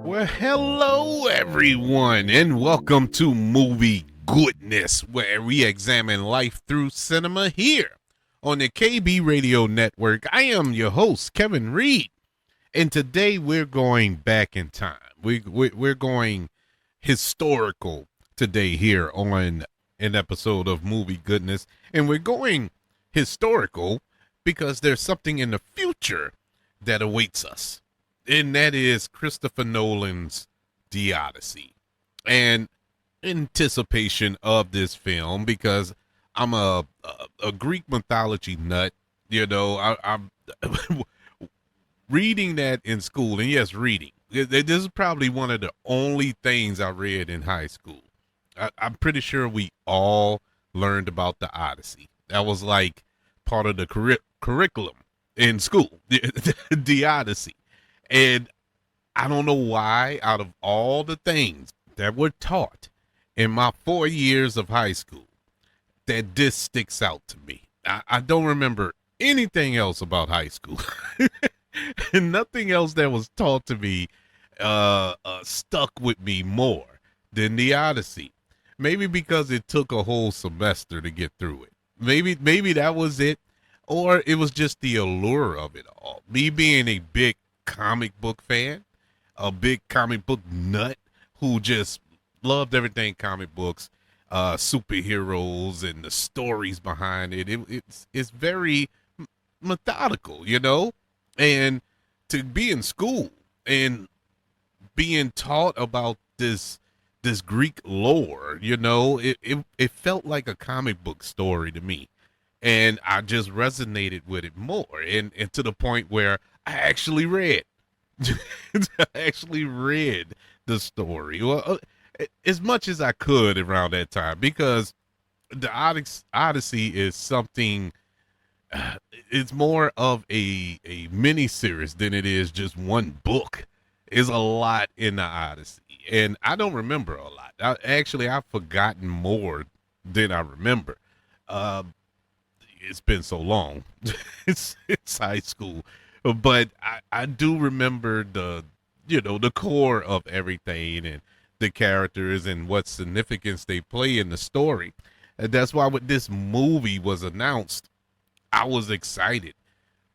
Well, hello everyone, and welcome to Movie Goodness, where we examine life through cinema here on the KB Radio Network. I am your host, Kevin Reed, and today we're going back in time. We're going historical today here on an episode of Movie Goodness, and we're going historical because there's something in the future that awaits us, and that is Christopher Nolan's The Odyssey. And anticipation of this film, because I'm a Greek mythology nut, I'm reading that in school, and yes, reading. This is probably one of the only things I read in high school. I'm pretty sure we all learned about the Odyssey. That was like part of the curriculum in school, the Odyssey. And I don't know why, out of all the things that were taught in my 4 years of high school, that this sticks out to me. I don't remember anything else about high school. And nothing else that was taught to me stuck with me more than the Odyssey. Maybe because it took a whole semester to get through it. Maybe that was it, or it was just the allure of it all. Me being a big comic book fan, a big comic book nut who just loved everything comic books, superheroes and the stories behind it. It's very methodical, and to be in school and being taught about this Greek lore, it felt like a comic book story to me. And I just resonated with it more, and to the point where I actually read. I actually read the story. Well, as much as I could around that time, because the Odyssey is something. It's more of a mini series than it is just one book. There's a lot in the Odyssey, and I don't remember a lot. I've forgotten more than I remember. Uh, it's been so long. it's high school, but I do remember the core of everything and the characters and what significance they play in the story. And that's why when this movie was announced, I was excited.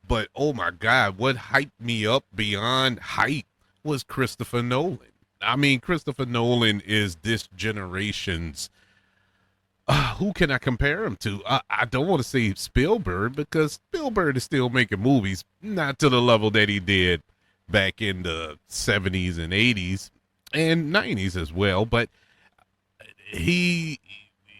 But oh my God, what hyped me up beyond hype was Christopher Nolan. I mean, Christopher Nolan is this generation's. Who can I compare him to? I don't want to say Spielberg, because Spielberg is still making movies, not to the level that he did back in the 70s and 80s and 90s as well. But he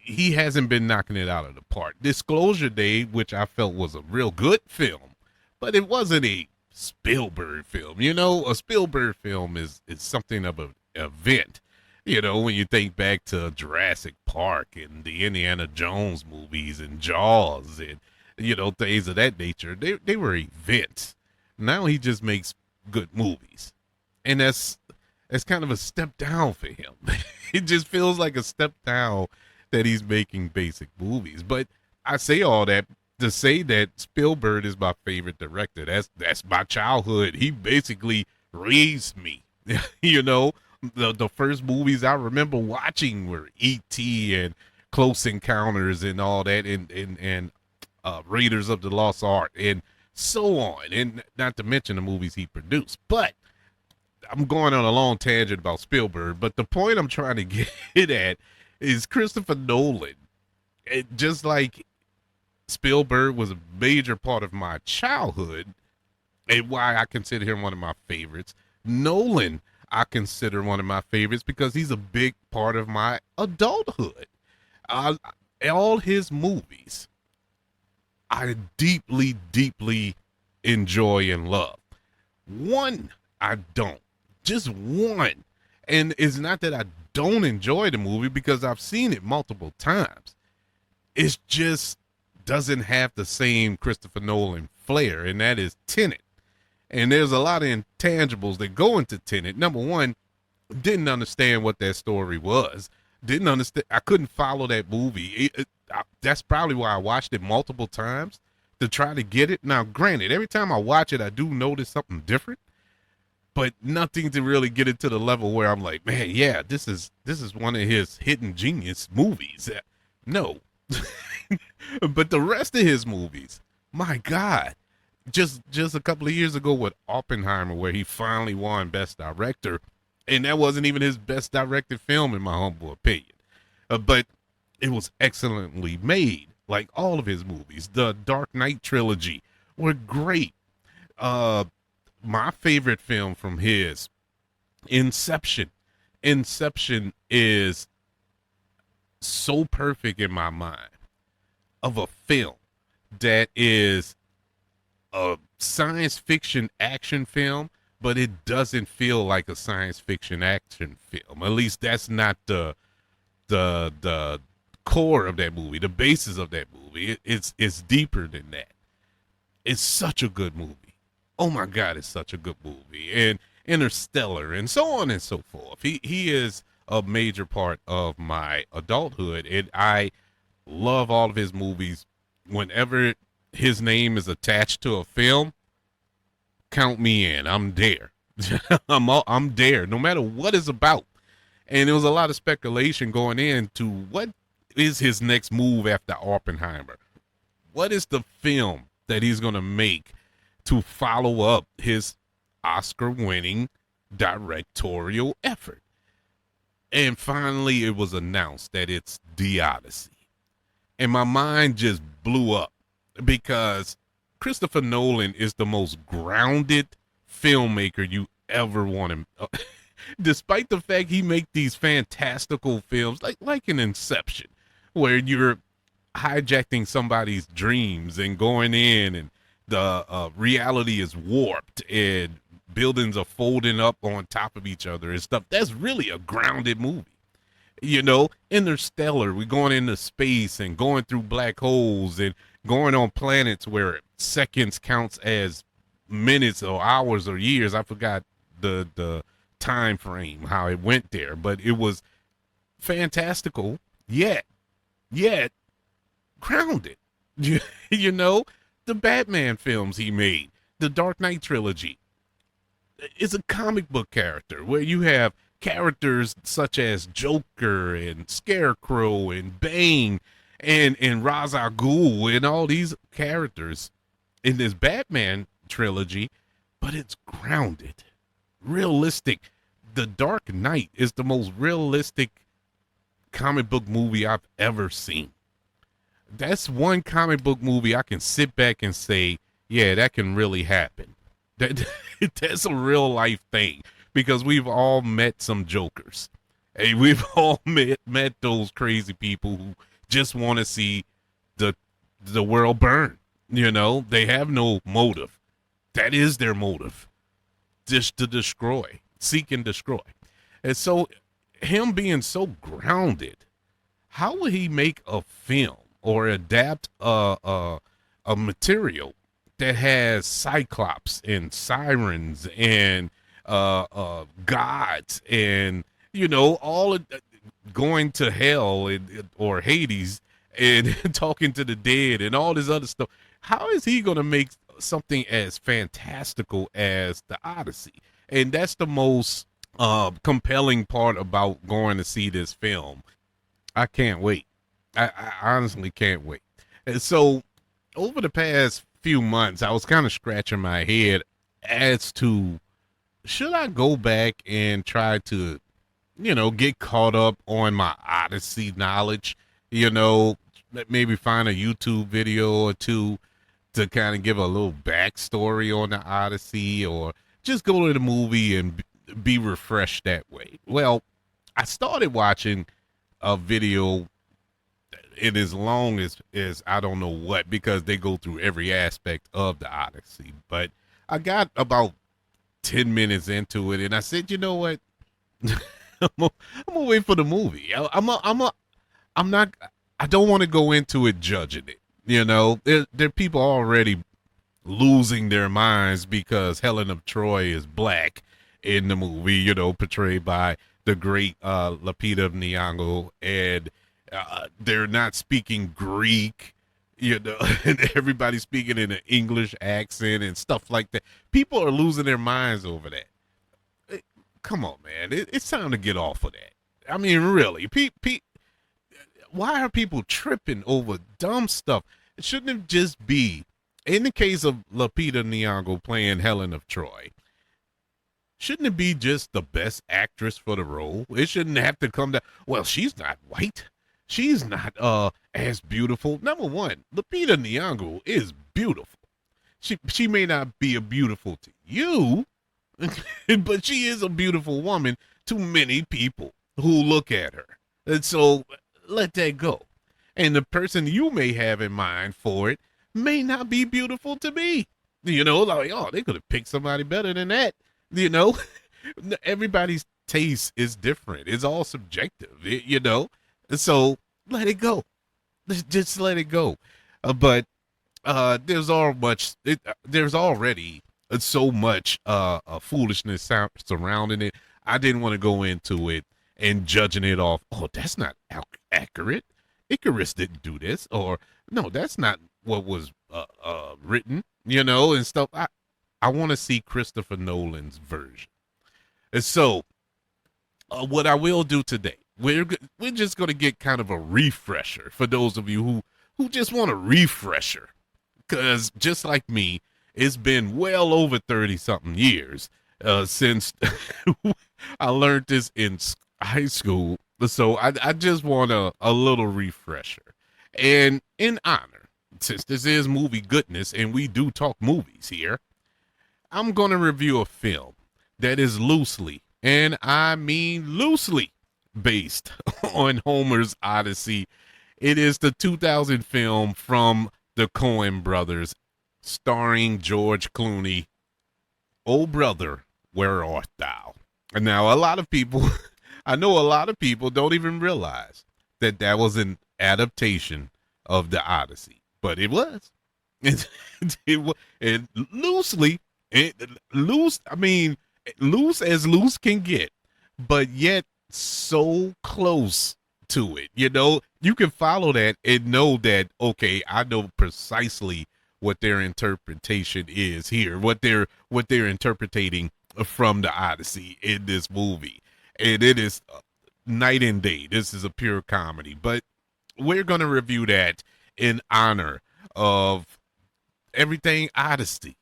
hasn't been knocking it out of the park. Disclosure Day, which I felt was a real good film, but it wasn't a Spielberg film. A Spielberg film is something of an event. When you think back to Jurassic Park and the Indiana Jones movies and Jaws and, things of that nature, they were events. Now he just makes good movies. And that's kind of a step down for him. It just feels like a step down that he's making basic movies. But I say all that to say that Spielberg is my favorite director. That's my childhood. He basically raised me. The first movies I remember watching were E.T. and Close Encounters and all that, and Raiders of the Lost Ark and so on, and not to mention the movies he produced. But I'm going on a long tangent about Spielberg, but the point I'm trying to get at is Christopher Nolan. Just like Spielberg was a major part of my childhood and why I consider him one of my favorites, Nolan I consider one of my favorites because he's a big part of my adulthood. All his movies I deeply, deeply enjoy and love. One I don't. Just one. And it's not that I don't enjoy the movie, because I've seen it multiple times. It just doesn't have the same Christopher Nolan flair, and that is Tenet. And there's a lot of intangibles that go into Tenet. Number one, didn't understand what that story was. Didn't understand. I couldn't follow that movie. That's probably why I watched it multiple times, to try to get it. Now, granted, every time I watch it, I do notice something different. but nothing to really get it to the level where I'm like, man, yeah, this is one of his hidden genius movies. No, but the rest of his movies, my God, just a couple of years ago with Oppenheimer, where he finally won Best Director, and that wasn't even his best directed film in my humble opinion, but it was excellently made. Like all of his movies, the Dark Knight trilogy were great. Uh, my favorite film from his, Inception. Inception is so perfect in my mind of a film that is a science fiction action film, but it doesn't feel like a science fiction action film. At least that's not the core of that movie, the basis of that movie. It's deeper than that. It's such a good movie. Oh my God, it's such a good movie. And Interstellar and so on and so forth. He is a major part of my adulthood, and I love all of his movies. Whenever his name is attached to a film, count me in. I'm there. I'm there, no matter what it's about. And there was a lot of speculation going into what is his next move after Oppenheimer. What is the film that he's going to make to follow up his Oscar-winning directorial effort? And finally, it was announced that it's The Odyssey. And my mind just blew up because Christopher Nolan is the most grounded filmmaker you ever want him. Despite the fact he make these fantastical films like an Inception, where you're hijacking somebody's dreams and going in, and the reality is warped and buildings are folding up on top of each other and stuff. That's really a grounded movie. Interstellar, we're going into space and going through black holes and going on planets where seconds counts as minutes or hours or years. I forgot the time frame, how it went there, but it was fantastical, yet grounded. The Batman films he made, the Dark Knight trilogy, is a comic book character where you have characters such as Joker and Scarecrow and Bane and Ra's al Ghul and all these characters in this Batman trilogy, but it's grounded, realistic. The Dark Knight is the most realistic comic book movie I've ever seen. That's one comic book movie I can sit back and say, yeah, that can really happen. That's a real life thing, because we've all met some jokers. Hey, we've all met those crazy people who just want to see the world burn. They have no motive. That is their motive, just to destroy, seek and destroy. And so him being so grounded, how would he make a film or adapt a material that has cyclops and sirens and gods and all of going to hell or Hades and talking to the dead and all this other stuff? How is he going to make something as fantastical as the Odyssey? And that's the most compelling part about going to see this film. I can't wait. I honestly can't wait. And so over the past few months, I was kind of scratching my head as to, should I go back and try to, get caught up on my Odyssey knowledge, maybe find a YouTube video or two to kind of give a little backstory on the Odyssey, or just go to the movie and be refreshed that way. Well, I started watching a video. It is long as I don't know what, because they go through every aspect of the Odyssey. But I got about 10 minutes into it, and I said, you know what? I'm gonna wait for the movie. I'm not. I don't want to go into it judging it. There are people already losing their minds because Helen of Troy is black in the movie. Portrayed by the great Lupita Nyong'o, and they're not speaking Greek, and everybody's speaking in an English accent and stuff like that. People are losing their minds over that. come on, man. It's time to get off of that. I mean, really, why are people tripping over dumb stuff? It shouldn't have just be, in the case of Lupita Nyong'o playing Helen of Troy, shouldn't it be just the best actress for the role? It shouldn't have to come down, well, she's not white. She's not as beautiful. Number one, Lupita Nyong'o is beautiful. She may not be a beautiful to you, but she is a beautiful woman to many people who look at her. And so let that go. And the person you may have in mind for it may not be beautiful to me. You know, like, oh, they could have picked somebody better than that. You know, everybody's taste is different. It's all subjective, you know. So let it go. Just let it go. But there's already so much foolishness surrounding it. I didn't want to go into it and judging it off. Oh, that's not accurate. Icarus didn't do this, or no, that's not what was written. You know, and stuff. I want to see Christopher Nolan's version. And so, what I will do today, we're just going to get kind of a refresher for those of you who just want a refresher. Because just like me, it's been well over 30-something years since I learned this in high school. So I just want a little refresher. And in honor, since this is movie goodness and we do talk movies here, I'm going to review a film that is loosely, and I mean loosely, based on Homer's Odyssey. It is the 2000 film from the Coen Brothers, starring George Clooney. Oh, brother, where art thou? And now a lot of people, I know a lot of people don't even realize that that was an adaptation of the Odyssey, but it was. It loosely, loose as loose can get, but yet so close to it. You know, you can follow that and know that, okay, I know precisely what their interpretation is here, what they're interpreting from the Odyssey in this movie. And it is night and day. This is a pure comedy, but we're going to review that in honor of everything Odyssey.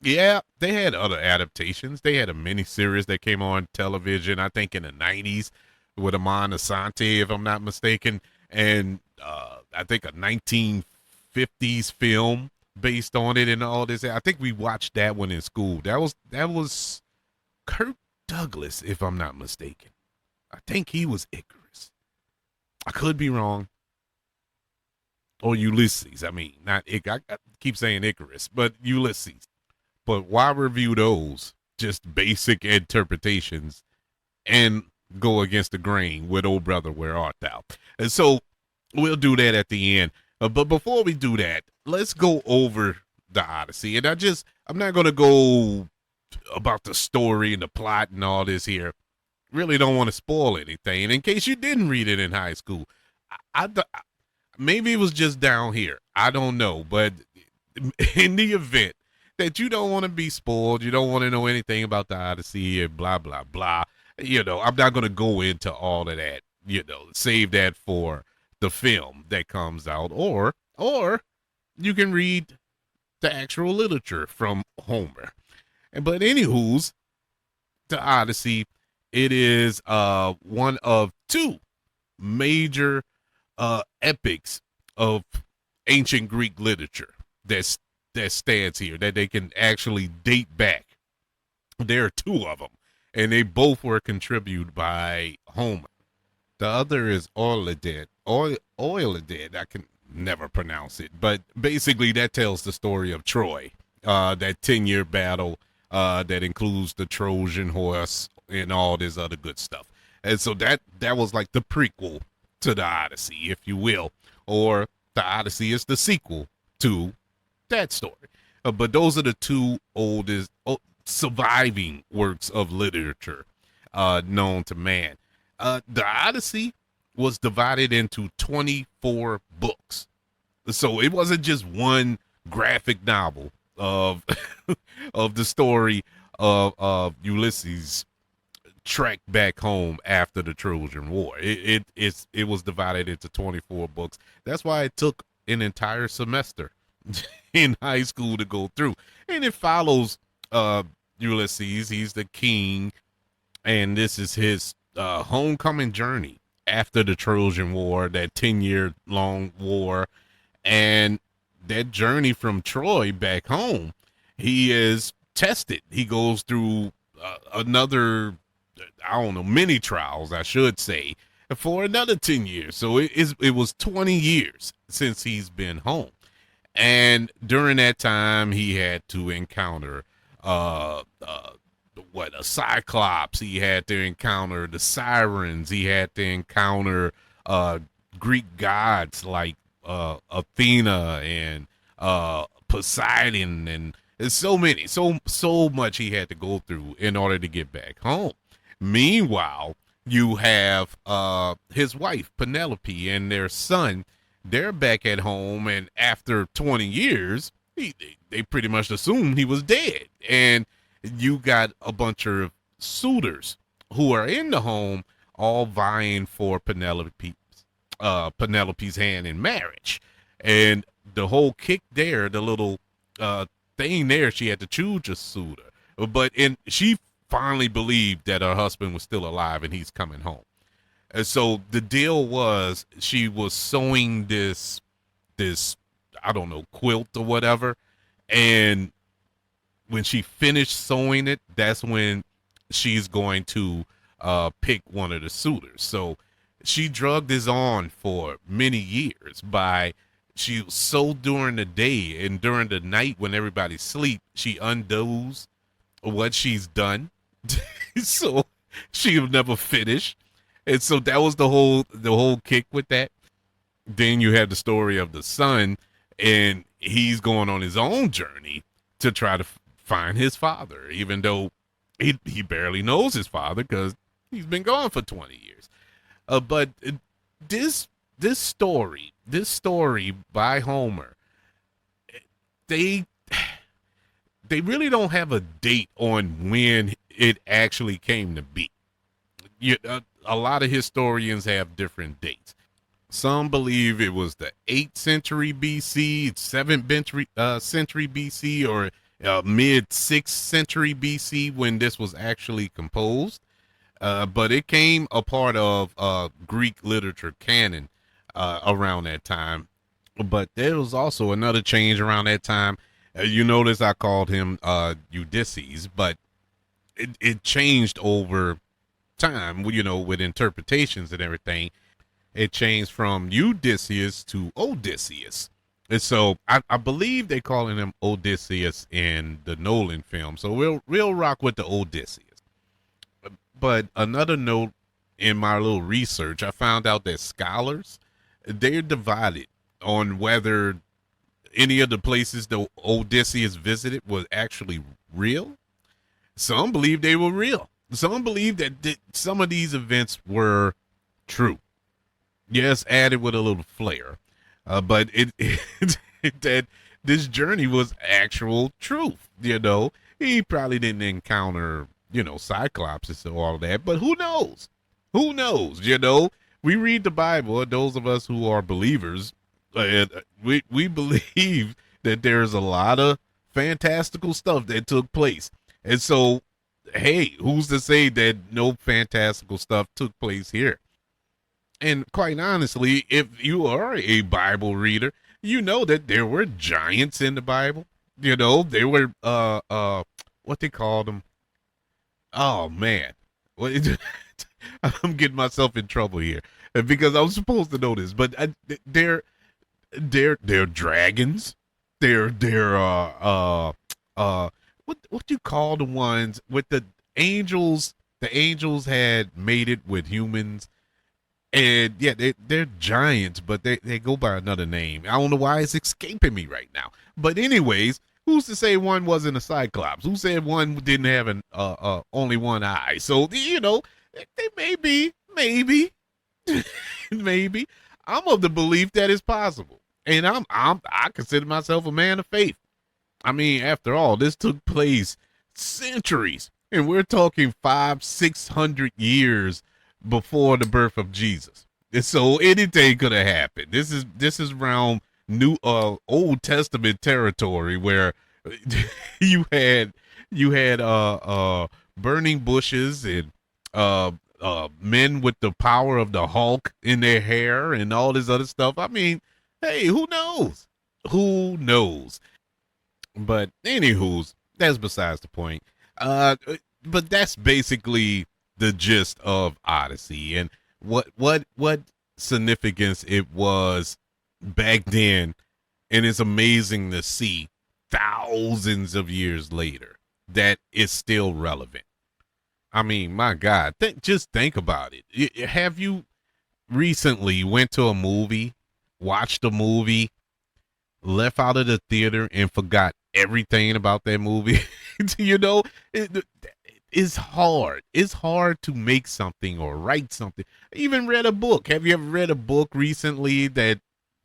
Yeah, they had other adaptations. They had a miniseries that came on television, I think in the 90s with Amon Asante, if I'm not mistaken. And I think a 1950s film based on it and all this. I think we watched that one in school. That was Kirk Douglas, if I'm not mistaken. I think he was Icarus. I could be wrong. Or Ulysses. I mean, not I keep saying Icarus, but Ulysses. But why review those just basic interpretations and go against the grain with Oh Brother, Where Art Thou? And so we'll do that at the end. But before we do that, let's go over the Odyssey. And I'm not going to go about the story and the plot and all this here. Really don't want to spoil anything. And in case you didn't read it in high school, maybe it was just down here. I don't know. But in the event that you don't want to be spoiled, you don't want to know anything about the Odyssey and blah, blah, blah, you know, I'm not going to go into all of that, you know, save that for the film that comes out, or you can read the actual literature from Homer. But anywho's, the Odyssey, it is one of two major epics of ancient Greek literature that stands here, that they can actually date back. There are two of them, and they both were contributed by Homer. The other is Oilidid. I can never pronounce it, but basically that tells the story of Troy, that 10-year battle that includes the Trojan horse and all this other good stuff. And so that was like the prequel to the Odyssey, if you will, or the Odyssey is the sequel to that story. But those are the two oldest surviving works of literature known to man. The Odyssey was divided into 24 books. So it wasn't just one graphic novel of of the story of Ulysses trekked back home after the Trojan War. It was divided into 24 books. That's why it took an entire semester in high school to go through. And it follows Ulysses. He's the king, and this is his homecoming journey after the Trojan War, that 10-year long war. And that journey from Troy back home, he is tested. He goes through another, I don't know, mini trials, I should say, for another 10 years. So it was 20 years since he's been home. And during that time, he had to encounter a cyclops. He had to encounter the sirens. He had to encounter Greek gods like Athena and Poseidon, and so many, so much he had to go through in order to get back home. Meanwhile, you have his wife Penelope and their son. They're back at home, and after 20 years, they pretty much assumed he was dead. And you got a bunch of suitors who are in the home, all vying for Penelope's hand in marriage. And the whole kick there, the little thing there, she had to choose a suitor. But she finally believed that her husband was still alive and he's coming home. And so the deal was, she was sewing this I don't know, quilt or whatever. And when she finished sewing it, that's when she's going to pick one of the suitors. So she drugged this on for many years she sewed during the day, and during the night when everybody's asleep, she undoes what she's done. So she'll never finish. And so that was the whole kick with that. Then you have the story of the son, and he's going on his own journey to try to find his father, even though he barely knows his father because he's been gone for 20 years. But this story by Homer, they really don't have a date on when it actually came to be. A lot of historians have different dates. Some believe it was the 8th century BC, 7th century BC, or mid 6th century BC when this was actually composed. But it came a part of Greek literature canon around that time. But there was also another change around that time. You notice I called him Ulysses, but it changed over time, with interpretations and everything. It changed from Odysseus to Odysseus. And so I believe they're calling him Odysseus in the Nolan film. So we'll rock with the Odysseus. But another note, in my little research, I found out that scholars, they're divided on whether any of the places the Odysseus visited was actually real. Some believe they were real. Some believe that some of these events were true. Yes, added with a little flair. But that this journey was actual truth. He probably didn't encounter, Cyclops and all that, but who knows? Who knows? We read the Bible, those of us who are believers, we believe that there's a lot of fantastical stuff that took place. And so, hey, who's to say that no fantastical stuff took place here? And quite honestly, if you are a Bible reader, you know that there were giants in the Bible. There were what they called them. Oh man, I'm getting myself in trouble here because I'm supposed to know this, but they're dragons. They're what you call the ones with the angels? The angels had mated with humans. And yeah, they're giants, but they go by another name. I don't know why it's escaping me right now. But anyways, who's to say one wasn't a cyclops? Who said one didn't have an only one eye? So they maybe, maybe. I'm of the belief that it's possible, and I consider myself a man of faith. I mean, after all, this took place centuries and we're talking 500-600 years before the birth of Jesus. And so anything could have happened. This is around new Old Testament territory where you had burning bushes and men with the power of the Hulk in their hair and all this other stuff. I mean, hey, who knows? Who knows? But anywho's, that's besides the point. But that's basically the gist of Odyssey and what significance it was back then, and it's amazing to see thousands of years later that it's still relevant. I mean, my God, just think about it. Have you recently went to a movie, watched a movie, left out of the theater, and forgot everything about that movie? You know, it's hard. It's hard to make something or write something. I even read a book. Have you ever read a book recently that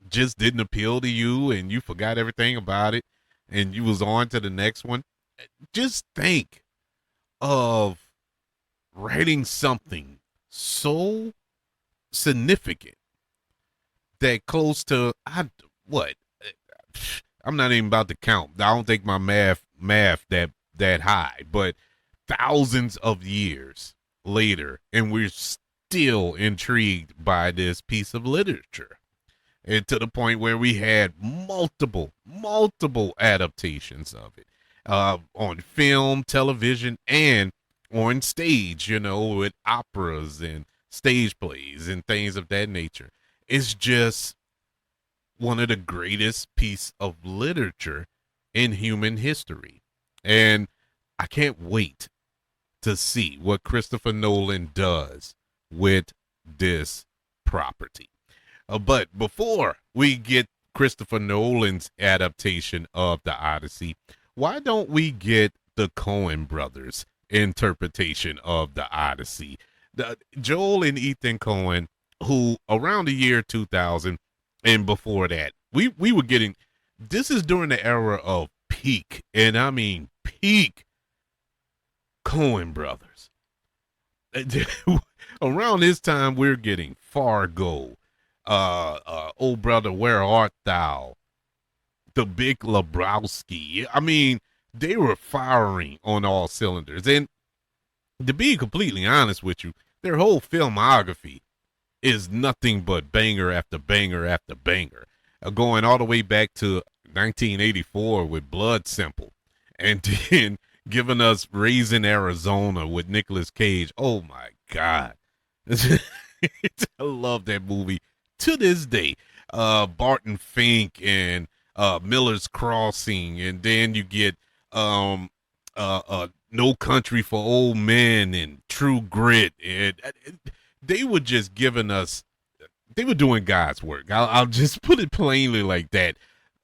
just didn't appeal to you and you forgot everything about it and you was on to the next one? Just think of writing something so significant that close to what? I'm not even about to count. I don't think my math that high, but thousands of years later, and we're still intrigued by this piece of literature. And to the point where we had multiple adaptations of it on film, television, and on stage, you know, with operas and stage plays and things of that nature. It's just one of the greatest piece of literature in human history. And I can't wait to see what Christopher Nolan does with this property. But before we get Christopher Nolan's adaptation of the Odyssey, why don't we get the Coen Brothers interpretation of the Odyssey? Joel and Ethan Coen, who around the year 2000 and before that, we were getting, this is during the era of peak, and I mean peak Coen Brothers. Around this time, we're getting Fargo, Oh Brother, Where Art Thou, The Big Lebowski. I mean, they were firing on all cylinders. And to be completely honest with you, their whole filmography is nothing but banger after banger after banger, going all the way back to 1984 with Blood Simple, and then giving us Raising Arizona with Nicolas Cage. Oh my God. I love that movie to this day. Barton Fink and Miller's Crossing, and then you get No Country for Old Men and True Grit, and they were just giving us, they were doing God's work. I'll just put it plainly like that.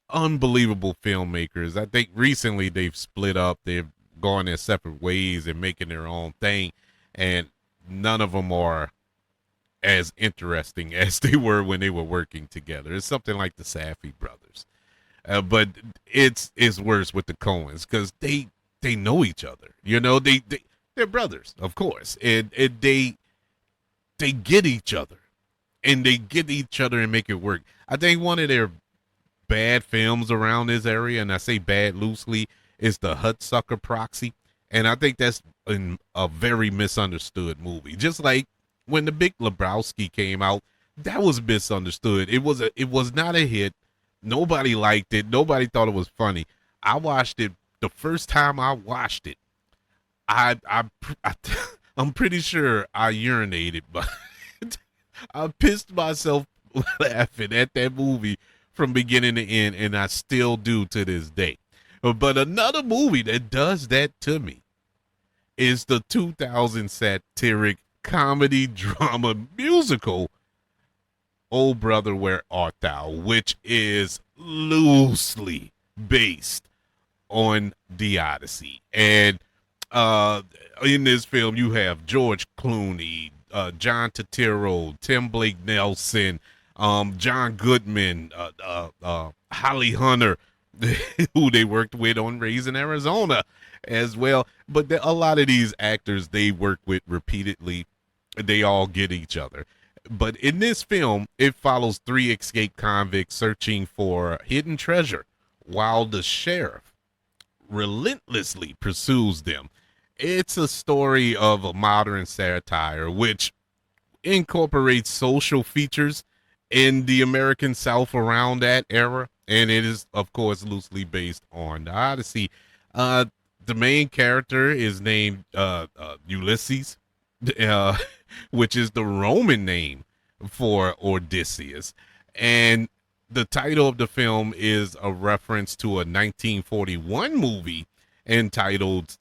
Unbelievable filmmakers. I think recently they've split up. They've gone their separate ways and making their own thing, and none of them are as interesting as they were when they were working together. It's something like the Safdie brothers, but it's worse with the Coens because they know each other. You know, they're brothers, of course, and they get each other, and they get each other and make it work. I think one of their bad films around this area, and I say bad loosely, is the Hudsucker Proxy, and I think that's a very misunderstood movie. Just like when The Big Lebowski came out, that was misunderstood. It was not a hit. Nobody liked it. Nobody thought it was funny. I watched it the first time I watched it. I'm pretty sure I urinated, but I pissed myself laughing at that movie from beginning to end, and I still do to this day. But another movie that does that to me is the 2000 satiric comedy drama musical Oh Brother, Where Art Thou, which is loosely based on the Odyssey. And in this film, you have George Clooney, John Turturro, Tim Blake Nelson, John Goodman, Holly Hunter, who they worked with on Raising Arizona. as well. But a lot of these actors they work with repeatedly, they all get each other. But in this film, it follows three escaped convicts searching for hidden treasure while the sheriff relentlessly pursues them. It's a story of a modern satire which incorporates social features in the American South around that era, and it is, of course, loosely based on the Odyssey. Uh, the main character is named Ulysses, uh, which is the Roman name for Odysseus, and the title of the film is a reference to a 1941 movie entitled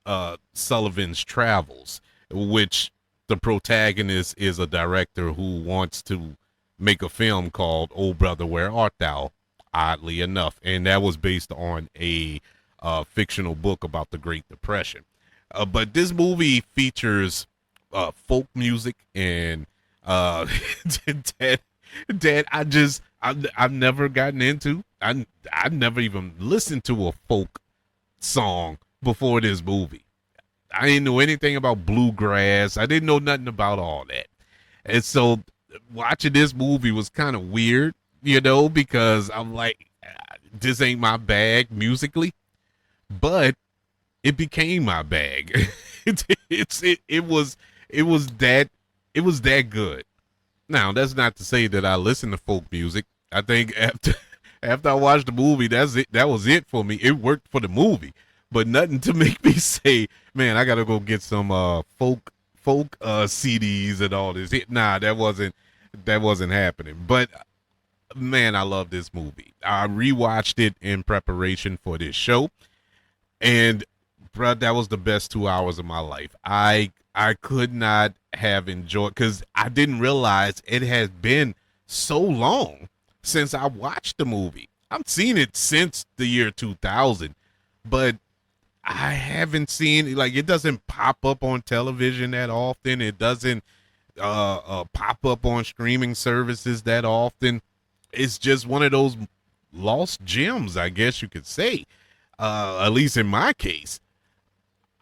Sullivan's Travels, which the protagonist is a director who wants to make a film called Oh Brother, Where Art Thou? Oddly enough, and that was based on a fictional book about the Great Depression. But this movie features folk music and that I've never gotten into. I've never even listened to a folk song before this movie. I didn't know anything about bluegrass. I didn't know nothing about all that. And so watching this movie was kind of weird, because I'm like, this ain't my bag musically, but it became my bag. It was that good. Now, that's not to say that I listen to folk music. I think after I watched the movie, that's it. That was it for me. It worked for the movie, but nothing to make me say, man, I gotta go get some folk CDs and all this. Nah, that wasn't happening. But man, I love this movie. I rewatched it in preparation for this show, and bro, that was the best 2 hours of my life. I could not have enjoyed, because I didn't realize it has been so long since I watched the movie. I've seen it since the year 2000, but I haven't seen, like, it doesn't pop up on television that often. It doesn't pop up on streaming services that often. It's just one of those lost gems, I guess you could say, at least in my case.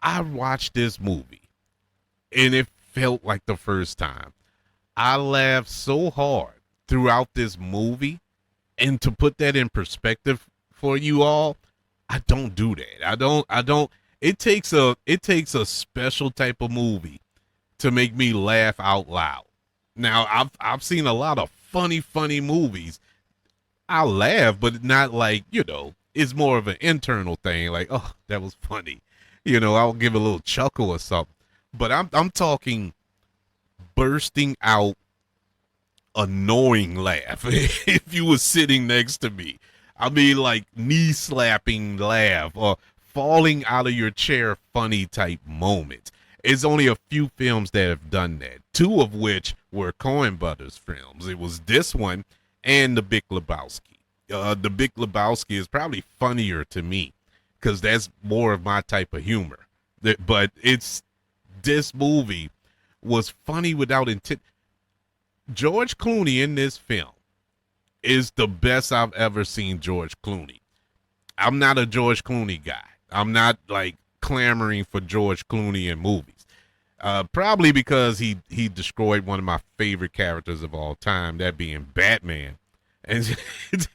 I watched this movie and it felt like the first time. I laughed so hard throughout this movie, and to put that in perspective for you all, I don't do that. I don't. It takes a special type of movie to make me laugh out loud. Now, I've seen a lot of funny movies. I laugh, but not like, it's more of an internal thing. Like, oh, that was funny. I'll give a little chuckle or something. But I'm talking bursting out annoying laugh if you were sitting next to me. I mean, like knee slapping laugh or falling out of your chair funny type moments. It's only a few films that have done that, two of which were Coen Brothers films. It was this one and The Big Lebowski. The Big Lebowski is probably funnier to me because that's more of my type of humor. But this movie was funny without intent. George Clooney in this film is the best I've ever seen George Clooney. I'm not a George Clooney guy. I'm not like clamoring for George Clooney in movies. Probably because he destroyed one of my favorite characters of all time, that being Batman. And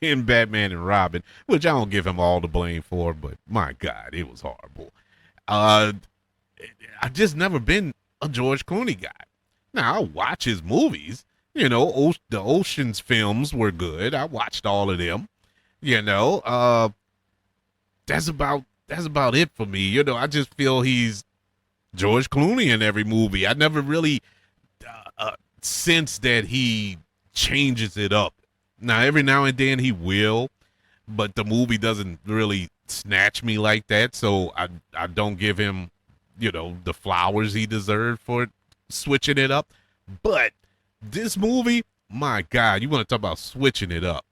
in Batman and Robin, which I don't give him all the blame for, but my God, it was horrible. I've just never been a George Clooney guy. Now, I watch his movies. The Ocean's films were good. I watched all of them. That's about it for me. I just feel he's George Clooney in every movie. I never really sense that he changes it up. Now, every now and then he will, but the movie doesn't really snatch me like that, so I don't give him, the flowers he deserved for switching it up. But this movie, my God, you want to talk about switching it up.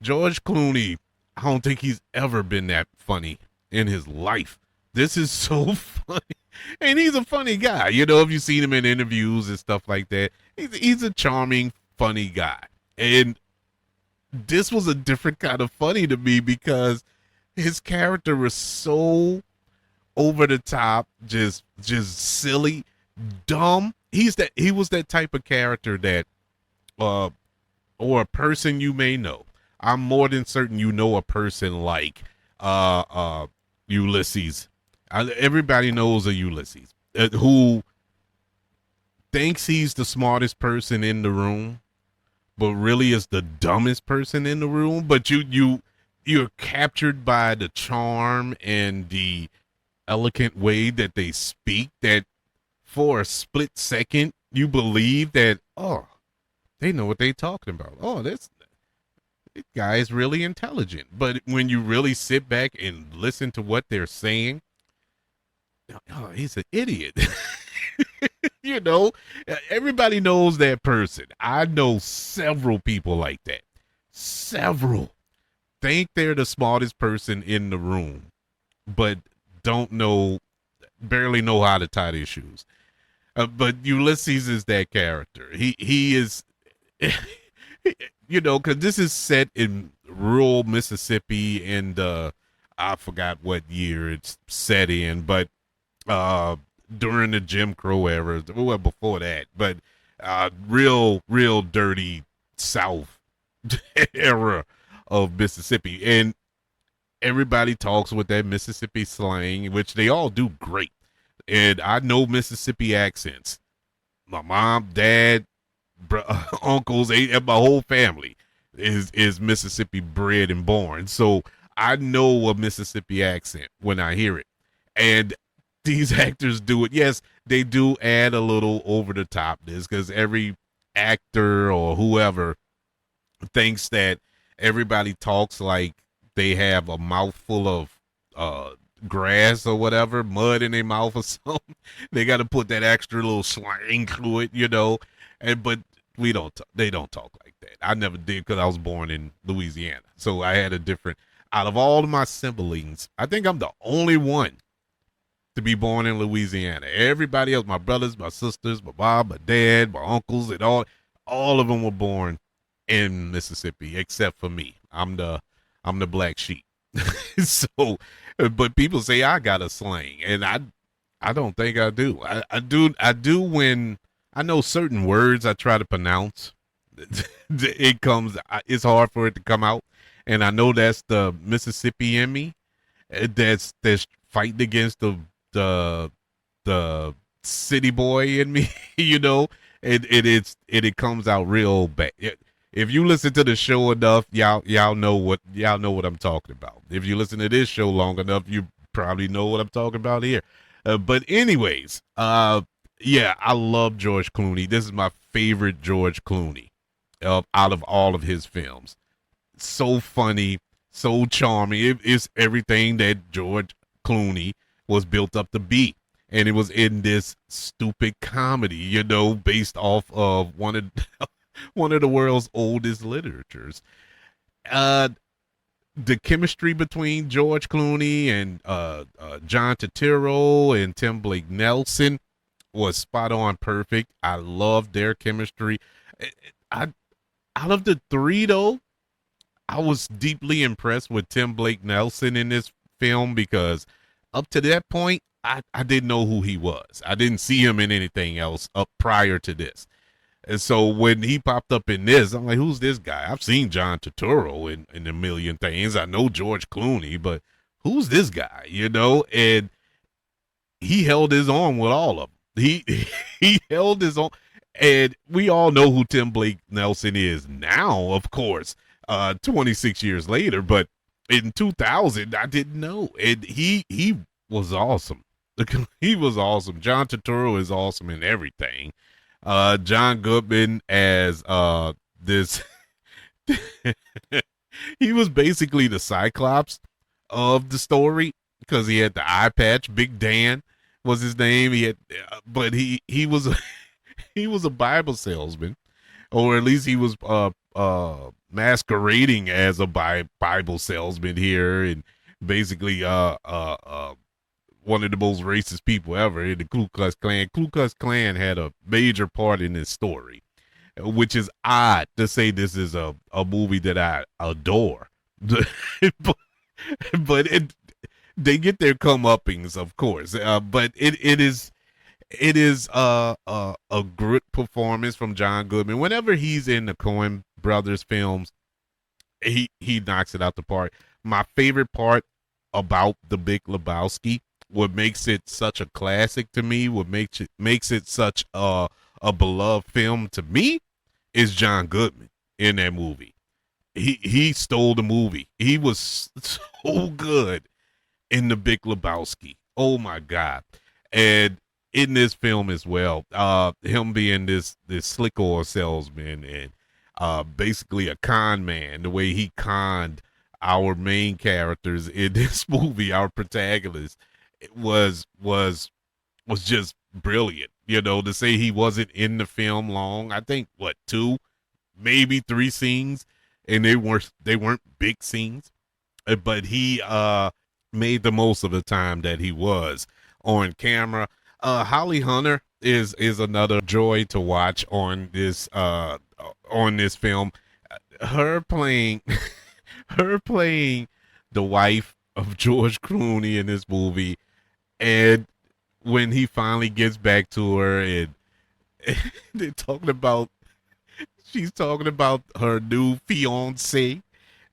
George Clooney, I don't think he's ever been that funny in his life. This is so funny. And he's a funny guy. If you've seen him in interviews and stuff like that, he's a charming, funny guy. And this was a different kind of funny to me because his character was so over the top, just silly, dumb. He was that type of character that uh or a person you may know. I'm more than certain you know a person like uh uh Ulysses. Everybody knows a Ulysses who thinks he's the smartest person in the room, but really is the dumbest person in the room. But you're captured by the charm and the elegant way that they speak, that for a split second you believe that, oh, they know what they're talking about. Oh, this guy is really intelligent. But when you really sit back and listen to what they're saying, oh, he's an idiot. you know, everybody knows that person. I know several people like that. Several think they're the smartest person in the room, but don't know, barely know how to tie their shoes. But Ulysses is that character. He is, because this is set in rural Mississippi, and I forgot what year it's set in, but during the Jim Crow era, well before that, but real dirty South era of Mississippi, and everybody talks with that Mississippi slang, which they all do great. And I know Mississippi accents. My mom, dad, uncles, and my whole family is Mississippi bred and born. So I know a Mississippi accent when I hear it. And these actors do it. Yes, they do add a little over the topness because every actor or whoever thinks that everybody talks like they have a mouthful of grass or whatever, mud in their mouth or something. They got to put that extra little slang through it. But they don't talk like that. I never did because I was born in Louisiana. So I had a different, out of all of my siblings, I think I'm the only one to be born in Louisiana. Everybody else, my brothers, my sisters, my mom, my dad, my uncles, and all of them were born in Mississippi except for me. I'm the black sheep. So, but people say I got a slang, and I don't think I do. I do when I know certain words I try to pronounce. It's hard for it to come out, and I know that's the Mississippi in me. That's fighting against the city boy in me. It comes out real bad. If you listen to the show enough, y'all know what I'm talking about. If you listen to this show long enough, you probably know what I'm talking about here. But anyways, yeah, I love George Clooney. This is my favorite George Clooney out of all of his films. So funny, so charming. It's everything that George Clooney was built up to be. And it was in this stupid comedy, based off of one of the world's oldest literatures. The chemistry between George Clooney and John Turturro and Tim Blake Nelson was spot on perfect. I loved their chemistry. Out of the three, though, I was deeply impressed with Tim Blake Nelson in this film because up to that point, I didn't know who he was. I didn't see him in anything else up prior to this. And so when he popped up in this, I'm like, who's this guy? I've seen John Turturro in a million things. I know George Clooney, but who's this guy? And he held his own with all of them. He held his own. And we all know who Tim Blake Nelson is now, of course, 26 years later. But in 2000, I didn't know. And he was awesome. He was awesome. John Turturro is awesome in everything. John Goodman as this he was basically the Cyclops of the story because he had the eye patch. Big Dan was his name. He had, but he was he was a Bible salesman, or at least he was masquerading as a Bible salesman here, and basically one of the most racist people ever in the Ku Klux Klan. Ku Klux Klan had a major part in this story, which is odd to say this is a movie that I adore. but they get their comeuppings, of course. But it is a good performance from John Goodman. Whenever he's in the Coen Brothers films, he knocks it out the park. My favorite part about The Big Lebowski, what makes it such a classic to me, what makes it such a beloved film to me, is John Goodman in that movie. He stole the movie. He was so good in The Big Lebowski. Oh my God. And in this film as well, him being this slick oil salesman and basically a con man, the way he conned our main characters in this movie, our protagonist, it was just brilliant. You know, to say he wasn't in the film long, I think what, two, maybe three scenes, and they weren't big scenes, but he made the most of the time that he was on camera. Holly Hunter is another joy to watch on this film. Her playing her playing the wife of George Clooney in this movie, and when he finally gets back to her, and they're talking about she's talking about her new fiance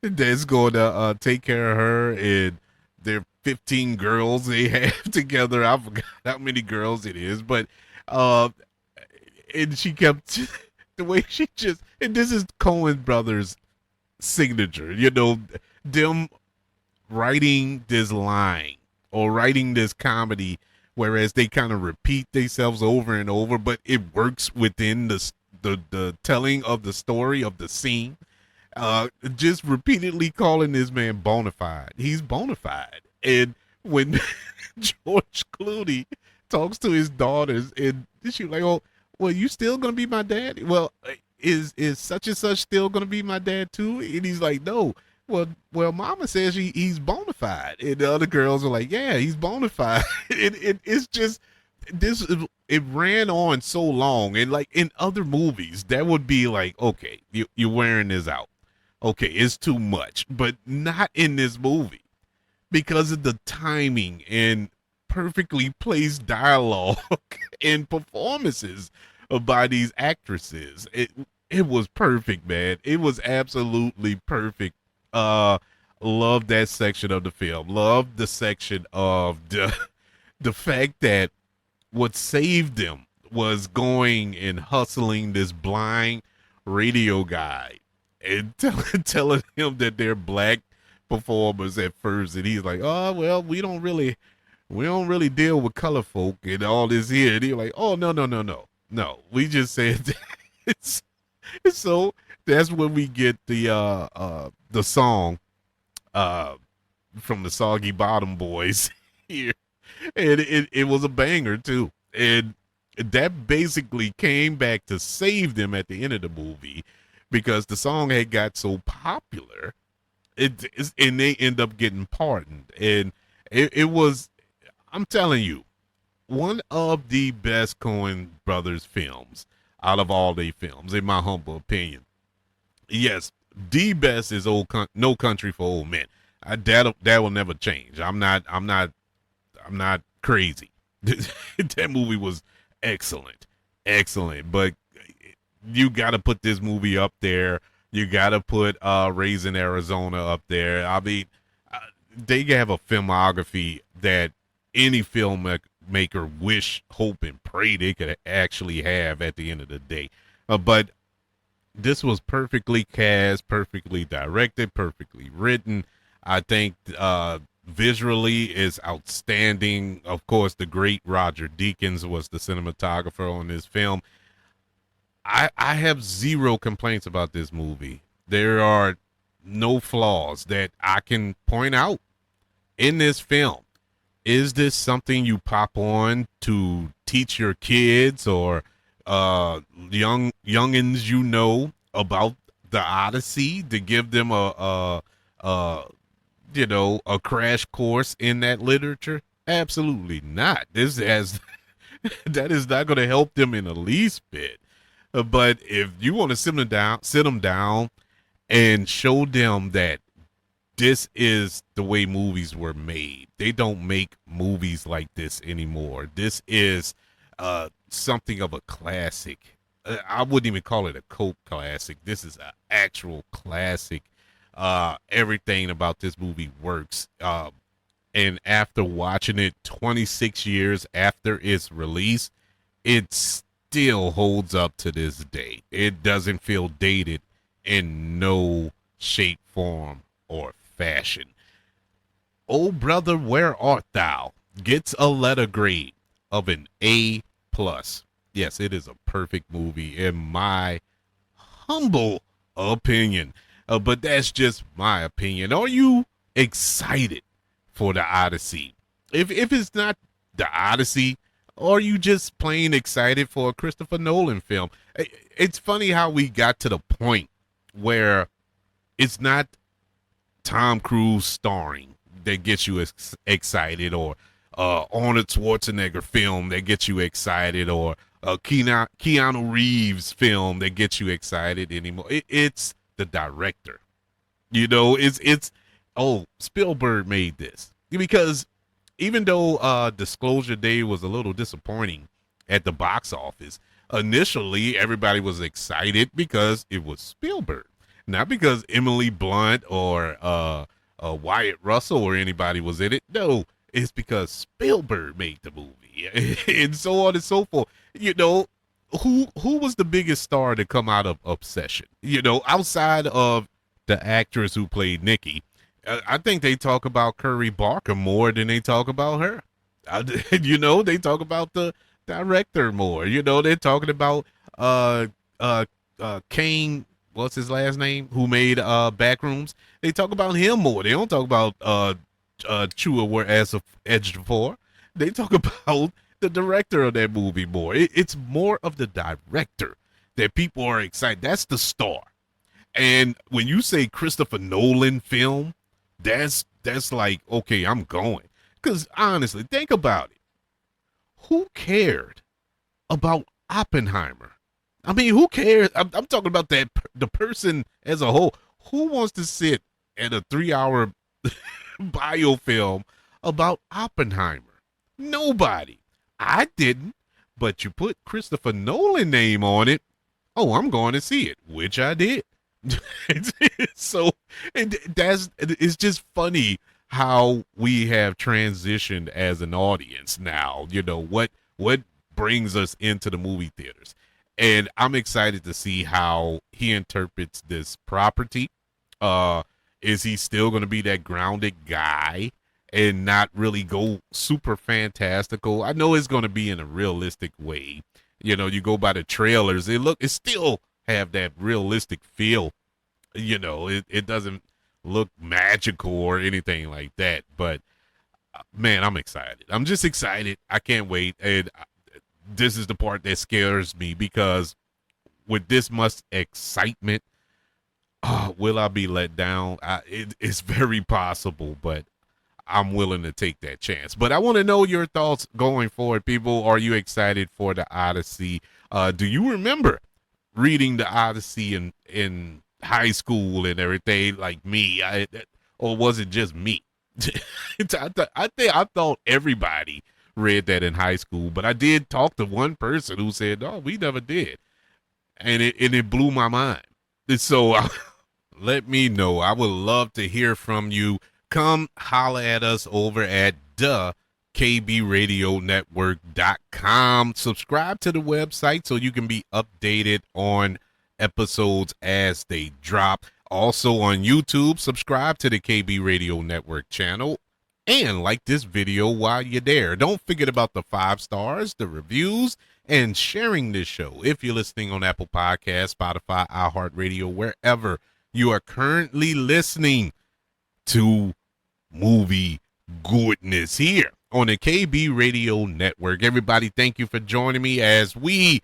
that's going to take care of her, and there are 15 girls they have together. I forgot how many girls it is, but uh, and she kept the way she just, and this is Coen Brothers signature, them writing this line or writing this comedy, whereas they kind of repeat themselves over and over, but it works within the telling of the story of the scene. Just repeatedly calling this man bona fide. He's bona fide. And when George Clooney talks to his daughters, and she's like, "Oh, well, you still gonna be my dad? Well, is such and such still gonna be my dad too?" And he's like, "No." Well, Mama says he's bona fide, and the other girls are like, "Yeah, he's bona fide." It's just this. It ran on so long, and like in other movies, that would be like, okay, you're wearing this out. Okay, it's too much, but not in this movie because of the timing and perfectly placed dialogue and performances by these actresses. It was perfect, man. It was absolutely perfect. Love that section of the film. Love the section of the fact that what saved them was going and hustling this blind radio guy and telling him that they're black performers at first, and he's like, "Oh well, we don't really deal with color folk and all this here." And he's like, "Oh no, we just said that." it's, so that's when we get the song uh from the Soggy Bottom Boys here, and it was a banger too, and that basically came back to save them at the end of the movie because the song had got so popular, and they end up getting pardoned, and it was, I'm telling you, one of the best Coen Brothers films out of all their films, in my humble opinion. Yes, the best is No Country for Old Men. That will never change. I'm not crazy. That movie was excellent, excellent. But you got to put this movie up there. You got to put Raising Arizona up there. I mean, uh, they have a filmography that any filmmaker wish, hope, and pray they could actually have at the end of the day. But this was perfectly cast, perfectly directed, perfectly written. I think visually is outstanding. Of course, the great Roger Deakins was the cinematographer on this film. I have zero complaints about this movie. There are no flaws that I can point out in this film. Is this something you pop on to teach your kids or youngins about the Odyssey, to give them a crash course in that literature? Absolutely not. This has that is not going to help them in the least bit. But if you want to sit them down and show them that this is the way movies were made. They don't make movies like this anymore. This is something of a classic. I wouldn't even call it a cult classic. This is an actual classic. Everything about this movie works. And after watching it 26 years after its release, it still holds up to this day. It doesn't feel dated in no shape, form, or fashion. Oh brother, where art thou? Gets a letter grade of an A plus. Yes, it is a perfect movie in my humble opinion. But that's just my opinion. Are you excited for the Odyssey? If it's not the Odyssey, are you just plain excited for a Christopher Nolan film? It's funny how we got to the point where it's not Tom Cruise starring that gets you excited, or Arnold Schwarzenegger film that gets you excited, or Keanu Reeves film that gets you excited anymore. It's the director. You know, it's Spielberg made this, because even though Disclosure Day was a little disappointing at the box office, initially everybody was excited because it was Spielberg, not because Emily Blunt or Wyatt Russell or anybody was in it. No, it's because Spielberg made the movie, and so on and so forth. You know, who was the biggest star to come out of Obsession? You know, outside of the actress who played Nikki, I think they talk about Curry Barker more than they talk about her. You know, they talk about the director more. You know, they're talking about Kane, what's his last name, who made Backrooms. They talk about him more. They don't talk about Chua as of Edge 4. They talk about the director of that movie more. It's more of the director that people are excited. That's the star. And when you say Christopher Nolan film, that's like, okay, I'm going. Because honestly, think about it. Who cared about Oppenheimer? I mean, who cares? I'm talking about the person as a whole. Who wants to sit at a 3-hour biofilm about Oppenheimer? Nobody. I didn't. But you put Christopher Nolan name on it. Oh, I'm going to see it, which I did. So it's just funny how we have transitioned as an audience now. You know, what brings us into the movie theaters, and I'm excited to see how he interprets this property. Is he still going to be that grounded guy and not really go super fantastical? I know it's going to be in a realistic way. You know, you go by the trailers, it still have that realistic feel. You know, it doesn't look magical or anything like that. But man, I'm excited. I'm just excited. I can't wait. And this is the part that scares me, because with this much excitement, will I be let down? It's very possible, but I'm willing to take that chance. But I want to know your thoughts going forward, people. Are you excited for the Odyssey? Do you remember reading the Odyssey in high school and everything like me? Or was it just me? I thought everybody read that in high school, but I did talk to one person who said, "No, we never did," and it blew my mind. And so let me know. I would love to hear from you. Come holla at us over at KBRadioNetwork.com. Subscribe to the website so you can be updated on episodes as they drop. Also on YouTube, subscribe to the KB Radio Network channel and like this video while you're there. Don't forget about the 5 stars, the reviews, and sharing this show. If you're listening on Apple Podcasts, Spotify, iHeartRadio, wherever you are currently listening to movie goodness here on the KB Radio Network. Everybody, thank you for joining me as we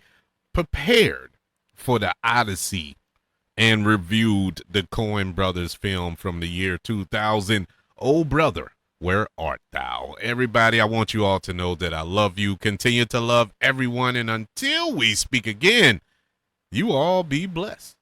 prepared for the Odyssey and reviewed the Coen Brothers film from the year 2000. Oh, brother, where art thou? Everybody, I want you all to know that I love you. Continue to love everyone. And until we speak again, you all be blessed.